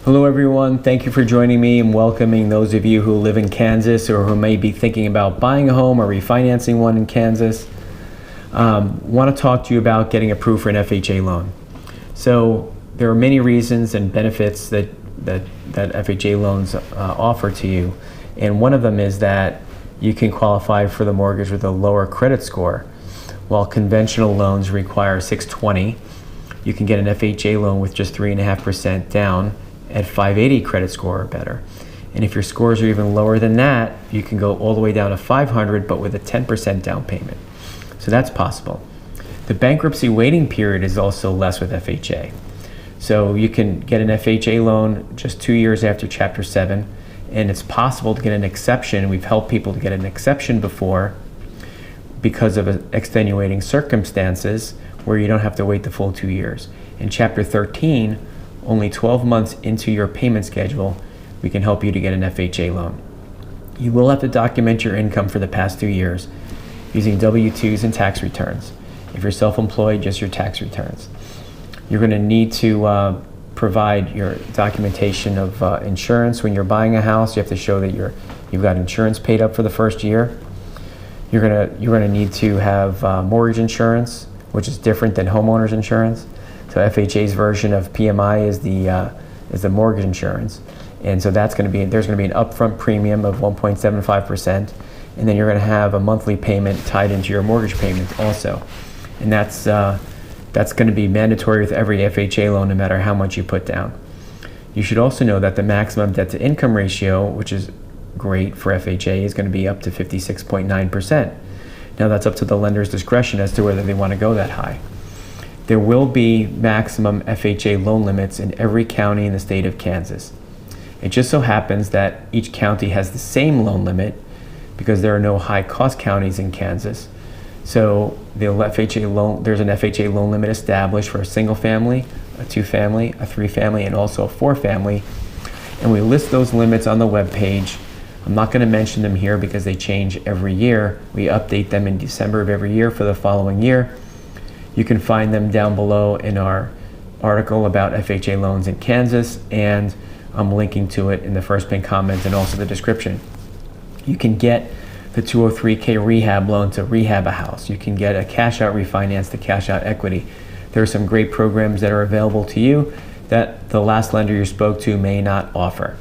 Hello everyone, thank you for joining me and welcoming those of you who live in Kansas or who may be thinking about buying a home or refinancing one in Kansas. Want to talk to you about getting approved for an FHA loan. So there are many reasons and benefits that FHA loans offer to you, and one of them is that you can qualify for the mortgage with a lower credit score. While conventional loans require 620, you can get an FHA loan with just 3.5% down at 580 credit score or better. And if your scores are even lower than that, you can go all the way down to 500 but with a 10% down payment. So that's possible. The bankruptcy waiting period is also less with FHA. So you can get an FHA loan just 2 years after Chapter 7, and it's possible to get an exception. We've helped people to get an exception before because of extenuating circumstances where you don't have to wait the full 2 years. In Chapter 13, only 12 months into your payment schedule, we can help you to get an FHA loan. You will have to document your income for the past 2 years using W-2s and tax returns. If you're self-employed, just your tax returns. You're going to need to provide your documentation of insurance when you're buying a house. You have to show that you've got insurance paid up for the first year. You're going to need to have mortgage insurance, which is different than homeowners insurance. So FHA's version of PMI is the mortgage insurance, and so there's going to be an upfront premium of 1.75%, and then you're going to have a monthly payment tied into your mortgage payment also, and that's going to be mandatory with every FHA loan, no matter how much you put down. You should also know that the maximum debt to income ratio, which is great for FHA, is going to be up to 56.9%. Now that's up to the lender's discretion as to whether they want to go that high. There will be maximum FHA loan limits in every county in the state of Kansas. It just so happens that each county has the same loan limit because there are no high-cost counties in Kansas. So there's an FHA loan limit established for a single family, a two-family, a three-family, and also a four-family. And we list those limits on the webpage. I'm not going to mention them here because they change every year. We update them in December of every year for the following year. You can find them down below in our article about FHA loans in Kansas, and I'm linking to it in the first pinned comment and also the description. You can get the 203K rehab loan to rehab a house. You can get a cash out refinance to cash out equity. There are some great programs that are available to you that the last lender you spoke to may not offer.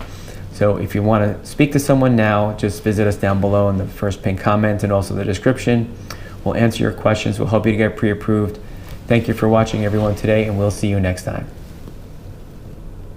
So if you want to speak to someone now, just visit us down below in the first pinned comment and also the description. We'll answer your questions. We'll help you to get pre-approved. Thank you for watching, everyone, today, and we'll see you next time.